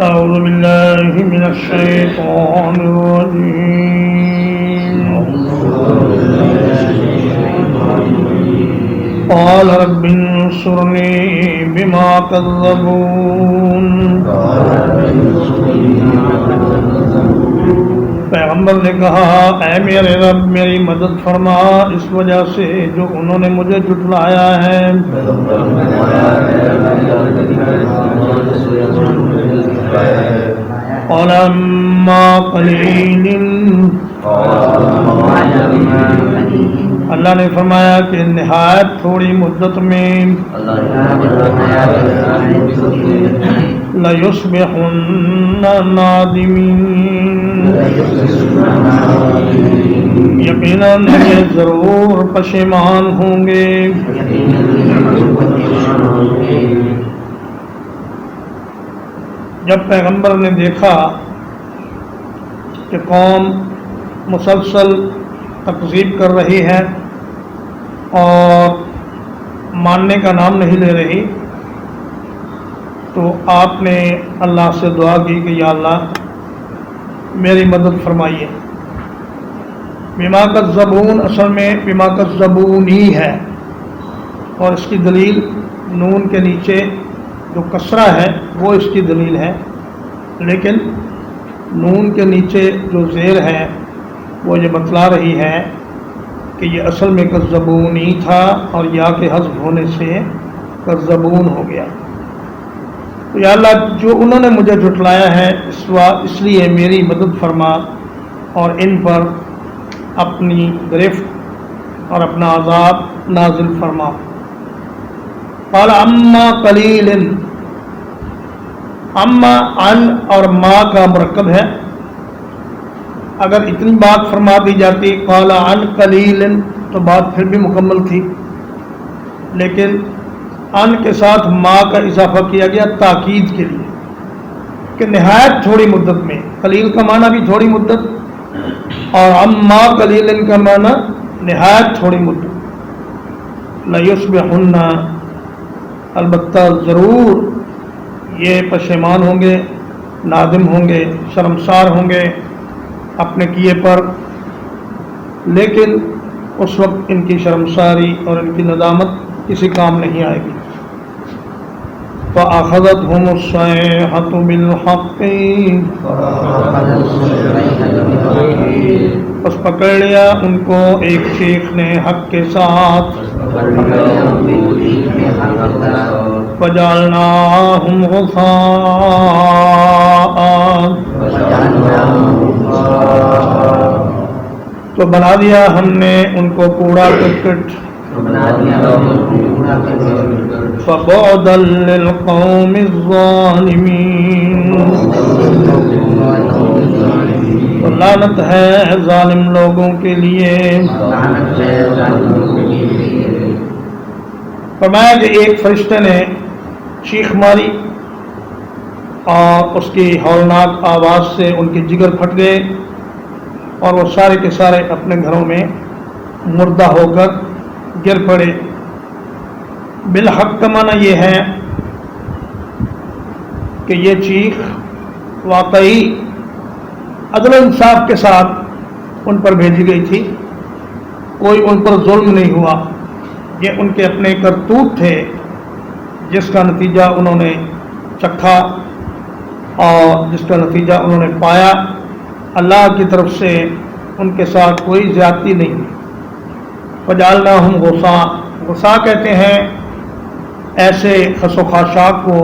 أعوذ بالله من الشيطان الرجيم قال رب انصرني بما كذبون پیغمبر نے کہا اے میرے رب میری مدد فرما اس وجہ سے جو انہوں نے مجھے جھٹلایا ہے. قال اما قلیل اللہ نے فرمایا کہ نہایت تھوڑی مدت میں لَيُصْبِحُنَّ نَادِمِينَ یقیناً یہ ضرور پشیمان ہوں گے. جب پیغمبر نے دیکھا کہ قوم مسلسل تکذیب کر رہی ہے اور ماننے کا نام نہیں لے رہی تو آپ نے اللہ سے دعا کی کہ یا اللہ میری مدد فرمائیے. بما کذبون اصل میں بما کذبونی ہے اور اس کی دلیل نون کے نیچے جو کسرہ ہے وہ اس کی دلیل ہے، لیکن نون کے نیچے جو زیر ہے وہ یہ بتلا رہی ہے کہ یہ اصل میں کذبونی تھا اور یا کے حذف ہونے سے کذبون ہو گیا. تو یا اللہ جو انہوں نے مجھے جھٹلایا ہے اس لیے میری مدد فرما اور ان پر اپنی گرفت اور اپنا عذاب نازل فرما. قال اما قلیل، اما عن اور ما کا مرکب ہے. اگر اتنی بات فرما دی جاتی قال عن قلیل تو بات پھر بھی مکمل تھی، لیکن ان کے ساتھ ما کا اضافہ کیا گیا تاکید کے لیے کہ نہایت تھوڑی مدت میں. قلیل کا معنی بھی تھوڑی مدت اور اما قلیل کا معنی نہایت تھوڑی مدت. لَيُصْبِحُنَّ البتہ ضرور یہ پشیمان ہوں گے، نادم ہوں گے، شرمسار ہوں گے اپنے کیے پر، لیکن اس وقت ان کی شرمساری اور ان کی ندامت کسی کام نہیں آئے گی. فَأَخَذَتْهُمُ الصَّيْحَةُ بِالْحَقِّ پس پکڑ لیا ان کو ایک چیخ نے حق کے ساتھ. فَجَعَلْنَاهُمْ غُثَاءً تو بنا دیا ہم نے ان کو کوڑا کرکٹ. فَبُعْدًا لِلْقَوْمِ الظَّالِمِينَ تو لعنت ہے ظالم لوگوں کے لیے. فرمایا کہ ایک فرشتے نے چیخ ماری اور اس کی ہولناک آواز سے ان کے جگر پھٹ گئے اور وہ سارے کے سارے اپنے گھروں میں مردہ ہو کر گر پڑے. بالحق کا معنی یہ ہے کہ یہ چیخ واقعی عدل و انصاف کے ساتھ ان پر بھیجی گئی تھی، کوئی ان پر ظلم نہیں ہوا. یہ ان کے اپنے کرتوت تھے جس کا نتیجہ انہوں نے چکھا اور جس کا نتیجہ انہوں نے پایا. اللہ کی طرف سے ان کے ساتھ کوئی زیادتی نہیں. فَجَعَلْنَاهُمْ غُثَاءً غصہ کہتے ہیں ایسے خس و خاشاک کو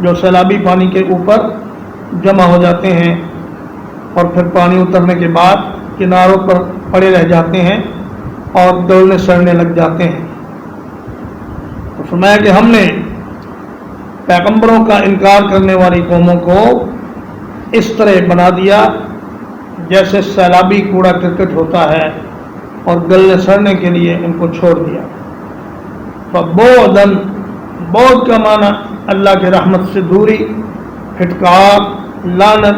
جو سیلابی پانی کے اوپر جمع ہو جاتے ہیں اور پھر پانی اترنے کے بعد کناروں پر پڑے رہ جاتے ہیں اور گلنے سڑنے لگ جاتے ہیں. تو فرمایا کہ ہم نے پیغمبروں کا انکار کرنے والی قوموں کو اس طرح بنا دیا جیسے سیلابی کوڑا کرکٹ ہوتا ہے اور گلنے سڑنے کے لیے ان کو چھوڑ دیا. فَبُعْدًا بعد کا معنی اللہ کی رحمت سے دوری، پھٹکار، لعنت،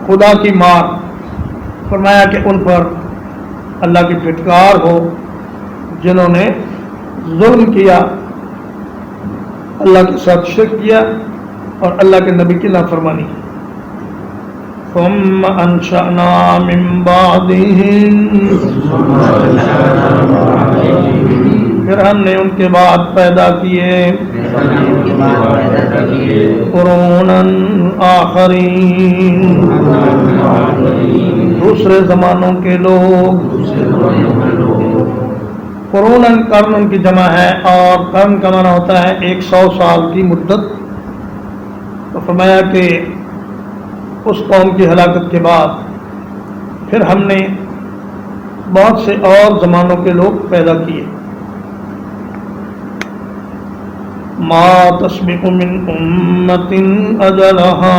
خدا کی مار. فرمایا کہ ان پر اللہ کی پھٹکار ہو جنہوں نے ظلم کیا، اللہ کے ساتھ شرک کیا اور اللہ کے نبی کی نافرمانی کی. ثم انشأنا من بعدهم پھر ہم نے ان کے بعد پیدا کیے قرونا آخرین دوسرے زمانوں کے لوگ. قرون قرن ان کی جمع ہے اور قرن کا معنی ہوتا ہے 100 سال کی مدت. تو فرمایا کہ اس قوم کی ہلاکت کے بعد پھر ہم نے بہت سے اور زمانوں کے لوگ پیدا کیے. ما تسبق من امت اجلها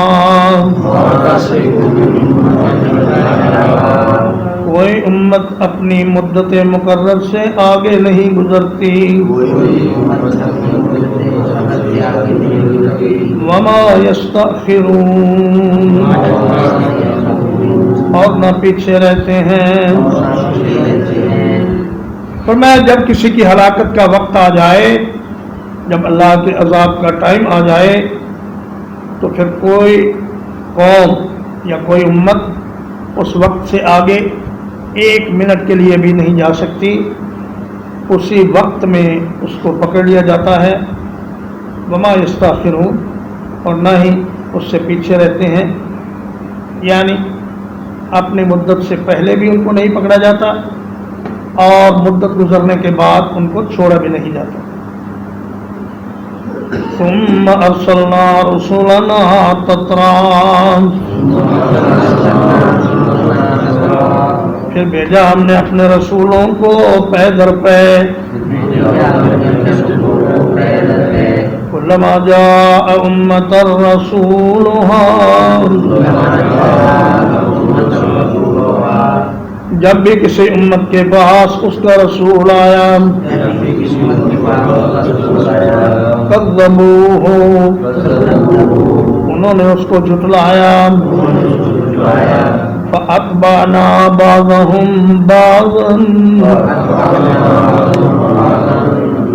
کوئی امت اپنی مدت مقرر سے آگے نہیں گزرتی. وما یستأخرون اور نہ پیچھے رہتے ہیں. فرمایا جب کسی کی ہلاکت کا وقت آ جائے، جب اللہ کے عذاب کا ٹائم آ جائے، تو پھر کوئی قوم یا کوئی امت اس وقت سے آگے 1 منٹ کے لیے بھی نہیں جا سکتی. اسی وقت میں اس کو پکڑ لیا جاتا ہے. وما یستاخرون اور نہ ہی اس سے پیچھے رہتے ہیں، یعنی اپنی مدت سے پہلے بھی ان کو نہیں پکڑا جاتا اور مدت گزرنے کے بعد ان کو چھوڑا بھی نہیں جاتا. ثم ارسلنا رسولنا تترا پھر بھیجا ہم نے اپنے رسولوں کو پے در پے. کلما جاء امة رسولها جب بھی کسی امت کے پاس اس کا رسول آیا کذبوہ انہوں نے اس کو جھٹلایا. فأتبعنا بعضهم بعضا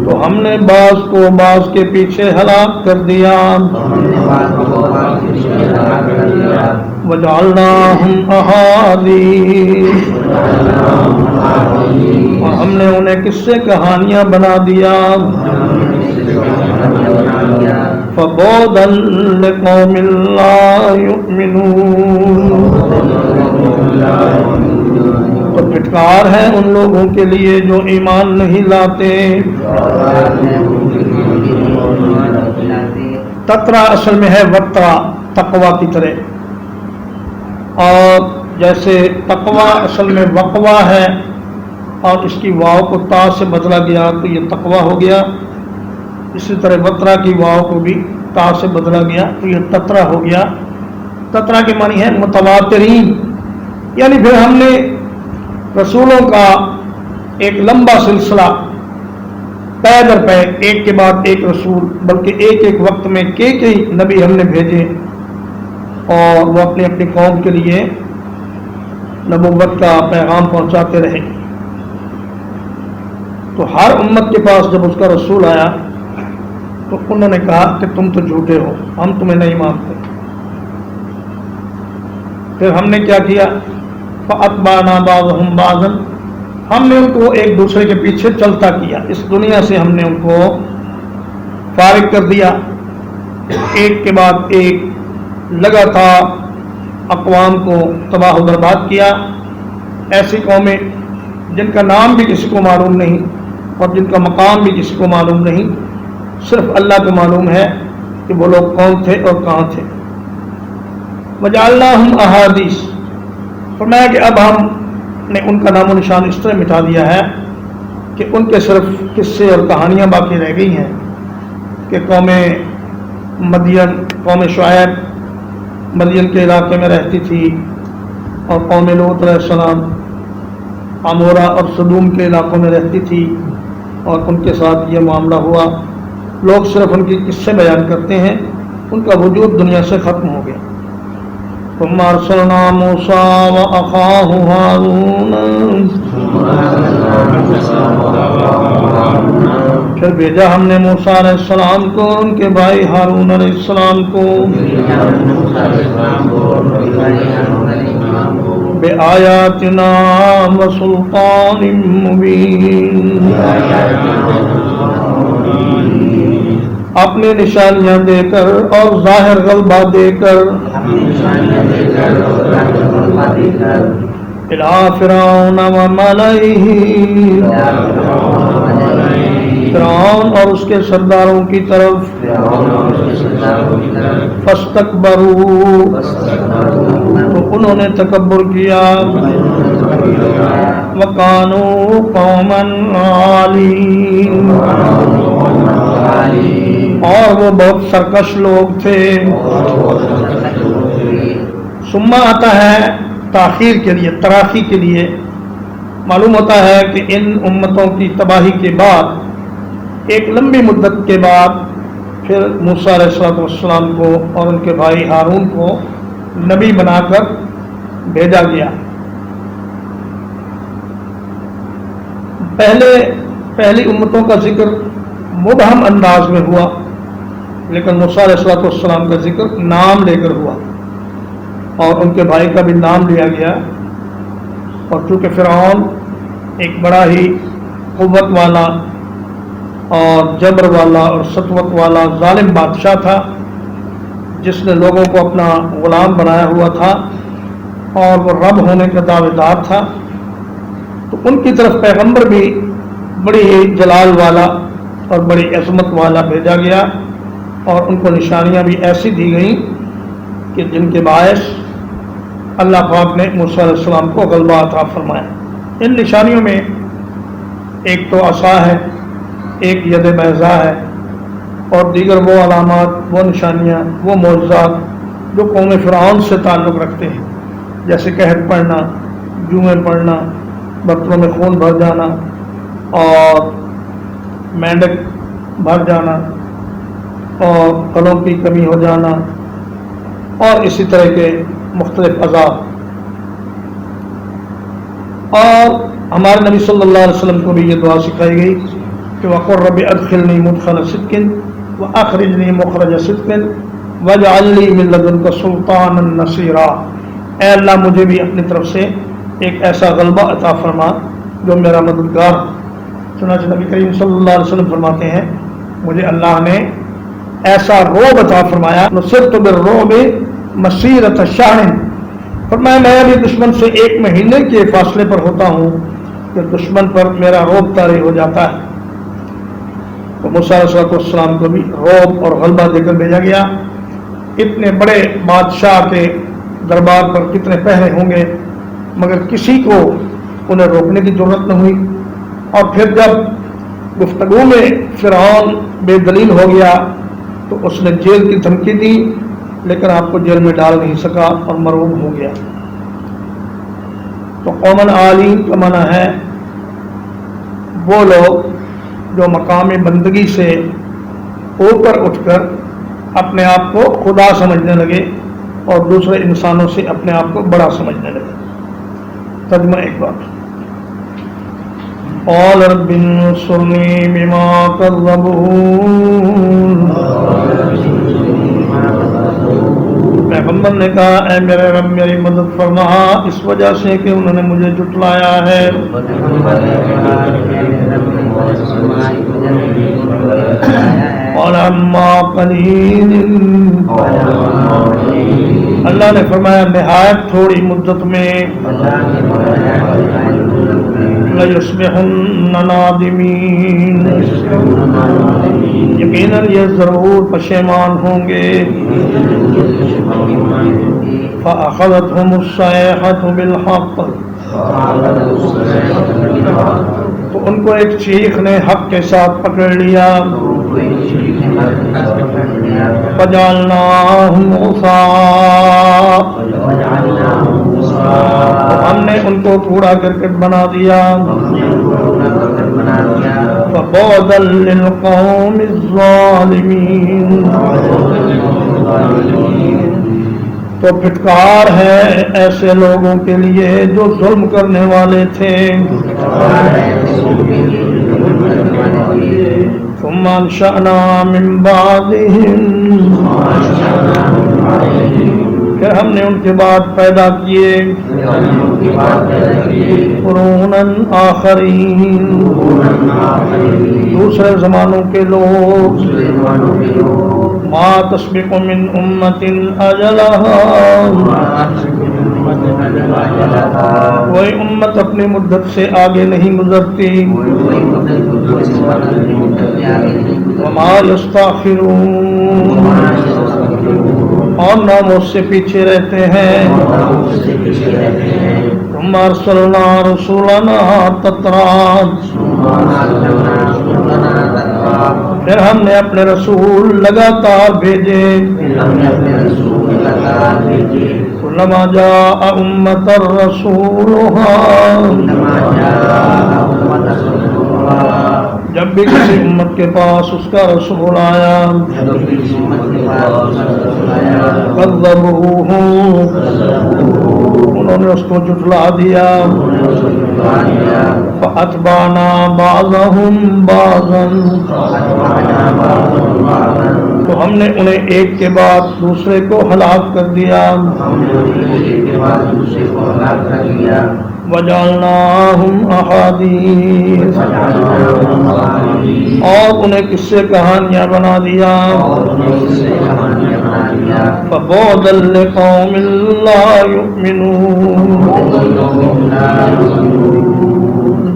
تو ہم نے بعض کو بعض کے پیچھے ہلاک کر دیا. وجعلناهم احادیث اور ہم نے انہیں قصے کہانیاں بنا دیا. فبعدا لقوم لا یؤمنون تو پھٹکار ہے ان لوگوں کے لیے جو ایمان نہیں لاتے. تترا اصل میں ہے وطرا، تقوی کی طرح، اور جیسے تقوی اصل میں وقوہ ہے اور اس کی واو کو تا سے بدلا گیا تو یہ تقوی ہو گیا. اسی طرح وطرا کی واو کو بھی تا سے بدلا گیا تو یہ تترا ہو گیا. تترا کے معنی ہے متواترین، یعنی پھر ہم نے رسولوں کا ایک لمبا سلسلہ پے در پے، ایک کے بعد ایک رسول، بلکہ ایک ایک وقت میں کئی نبی ہم نے بھیجے اور وہ اپنی اپنی قوم کے لیے نبوت کا پیغام پہنچاتے رہے. تو ہر امت کے پاس جب اس کا رسول آیا تو انہوں نے کہا کہ تم تو جھوٹے ہو، ہم تمہیں نہیں مانتے. پھر ہم نے کیا کیا؟ فَأَتْبَعْنَا بَعْضَهُمْ بَعْضًا ہم نے ان کو ایک دوسرے کے پیچھے چلتا کیا. اس دنیا سے ہم نے ان کو فارغ کر دیا، ایک کے بعد ایک لگاتار اقوام کو تباہ و برباد کیا. ایسی قومیں جن کا نام بھی کسی کو معلوم نہیں اور جن کا مقام بھی کسی کو معلوم نہیں، صرف اللہ کو معلوم ہے کہ وہ لوگ کون تھے اور کہاں تھے. وجعلناہم احادیث فرمایا کہ اب ہم نے ان کا نام و نشان اس طرح مٹا دیا ہے کہ ان کے صرف قصے اور کہانیاں باقی رہ گئی ہیں کہ قوم مدین، قوم شعیب مدین کے علاقے میں رہتی تھی اور قوم لوط علیہ السلام عمورہ اور صدوم کے علاقوں میں رہتی تھی اور ان کے ساتھ یہ معاملہ ہوا. لوگ صرف ان کی قصے بیان کرتے ہیں، ان کا وجود دنیا سے ختم ہو گیا. ثم ارسلنا موسیٰ واخاہ ہارون پھر بھیجا ہم نے موسیٰ علیہ السلام کو اور ان کے بھائی ہارون علیہ السلام کو بِآیاتنا وسلطان مبین، اپنی نشانیاں دے کر اور ظاہر غلبہ دے کر اِلیٰ فرعون وملئہ، فرعون اور اس کے سرداروں کی طرف، فاستکبروا، تو انہوں نے تکبر کیا، وَكَانُوا قَوْمًا عَالِينَ، اور وہ بہت سرکش لوگ تھے۔ ثم آتا ہے تاخیر کے لیے، تراخی کے لیے۔ معلوم ہوتا ہے کہ ان امتوں کی تباہی کے بعد ایک لمبی مدت کے بعد پھر موسیٰ علیہ السلام کو اور ان کے بھائی ہارون کو نبی بنا کر بھیجا گیا۔ پہلی امتوں کا ذکر مبہم انداز میں ہوا، لیکن موسیٰ علیہ السلام کا ذکر نام لے کر ہوا اور ان کے بھائی کا بھی نام لیا گیا۔ اور چونکہ فرعون ایک بڑا ہی قوت والا اور جبر والا اور سطوت والا ظالم بادشاہ تھا، جس نے لوگوں کو اپنا غلام بنایا ہوا تھا اور وہ رب ہونے کا دعوے دار تھا، تو ان کی طرف پیغمبر بھی بڑی ہی جلال والا اور بڑی عظمت والا بھیجا گیا، اور ان کو نشانیاں بھی ایسی دی گئیں کہ جن کے باعث اللہ پاک نے موسیٰ علیہ السلام کو غلبہ عطا فرمایا۔ ان نشانیوں میں ایک تو عصا ہے، ایک ید بیضاء ہے، اور دیگر وہ علامات، وہ نشانیاں، وہ معجزات جو قوم فرعون سے تعلق رکھتے ہیں، جیسے قحط پڑنا، جوئیں پڑنا، برتنوں میں خون بھر جانا اور مینڈک بھر جانا اور پھلوں کی کمی ہو جانا اور اسی طرح کے مختلف عذاب۔ اور ہمارے نبی صلی اللہ علیہ وسلم کو بھی یہ دعا سکھائی گئی کہ وَقُلْ رَبِّ أَدْخِلْنِي مُدْخَلَ صِدْقٍ وَأَخْرِجْنِي مُخْرَجَ صِدْقٍ وَاجْعَلْ لِي مِن لَّدُنكَ سُلْطَانًا نَّصِيرًا، اے اللہ مجھے بھی اپنی طرف سے ایک ایسا غلبہ عطا فرما جو میرا مددگار۔ چنانچہ نبی کریم صلی اللہ علیہ وسلم فرماتے ہیں مجھے اللہ نے ایسا رعب عطا فرمایا، نصرت بالرعب مسیرۃ شہر، فرمایا میں ابھی دشمن سے 1 مہینے کے فاصلے پر ہوتا ہوں کہ دشمن پر میرا رعب طاری ہو جاتا ہے۔ تو موسیٰ علیہ السلام کو بھی رعب اور غلبہ دے کر بھیجا گیا۔ اتنے بڑے بادشاہ کے دربار پر کتنے پہرے ہوں گے، مگر کسی کو انہیں روکنے کی ضرورت نہ ہوئی۔ اور پھر جب گفتگو میں فرعون بے دلیل ہو گیا تو اس نے جیل کی دھمکی دی، لیکن آپ کو جیل میں ڈال نہیں سکا اور مرعوب ہو گیا۔ تو قومن عالین کا معنی ہے وہ لوگ جو مقام بندگی سے اوپر اٹھ کر اپنے آپ کو خدا سمجھنے لگے اور دوسرے انسانوں سے اپنے آپ کو بڑا سمجھنے لگے۔ ترجمہ ایک بات، قال رب انصرنی بما کذبون، پیغمبر نے کہا اے میرے رب میری مدد فرما اس وجہ سے کہ انہوں نے مجھے جھٹلایا ہے۔ قال عما قلیل، اللہ نے فرمایا نہایت تھوڑی مدت میں، لَيُصْبِحُنَّ نَادِمِينَ، یقیناً یہ ضرور پشیمان ہوں گے۔ فَأَخَذَتْهُمُ الصَّيْحَةُ بِالْحَقِّ، تو ان کو ایک چیخ نے حق کے ساتھ پکڑ لیا۔ فَجَعَلْنَاهُمْ غُثَاءً، ہم نے ان کو کوڑا کرکٹ بنا دیا۔ فَبُعْدًا لِلْقَوْمِ الظَّالِمِينَ، تو پھٹکار ہے ایسے لوگوں کے لیے جو ظلم کرنے والے تھے۔ ثم انشأنا من بعدهم پھر ہم نے ان کے بعد پیدا کیے قروناً آخرین دوسرے زمانوں کے لوگ ما تسبق من امت اجلها کوئی امت اپنی مدت سے آگے نہیں گزرتی وما یستاخرون اور نہ مجھ سے پیچھے رہتے ہیں ثم ارسلنا رسولنا تترا پھر ہم نے اپنے رسول لگاتار بھیجے کلما جاء امة رسولها جب بھی کسی امت کے پاس اس کا رسول آیا کذبوہ انہوں نے اس کو جھٹلا دیا فاتبعنا بعضهم بعضا تو ہم نے انہیں ایک کے بعد دوسرے کو ہلاک کر دیا وجعلناہم احادیث اور انہیں قصے کہانیاں بنا دیا فبعدا لقوم لا یؤمنون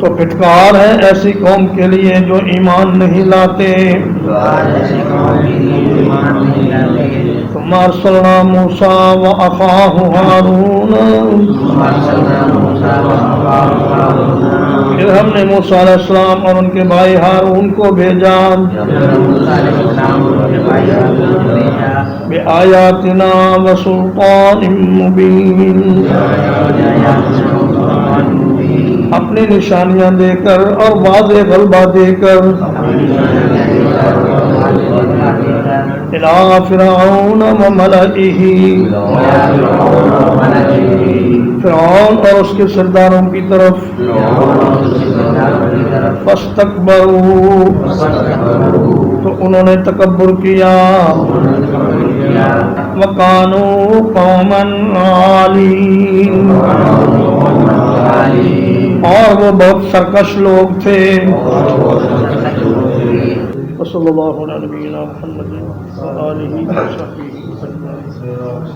تو پھٹکار ہے ایسی قوم کے لیے جو ایمان نہیں لاتے ثم ارسلنا موسیٰ واخاہ ہارون پھر ہم نے موسیٰ علیہ السلام اور ان کے بھائی ہارون کو بھیجا بآیاتنا وسلطان مبین اپنی نشانیاں دے کر اور واضح غلبہ دے کر الى فرعون وملئہ فرعون اور اس کے سرداروں کی طرف فاستکبروا تو انہوں نے تکبر کیا وکانوا قوما عالین اور وہ بہت سرکش لوگ تھے صلی اللہ علیہ نبینا محمد وآلہ وصحبہ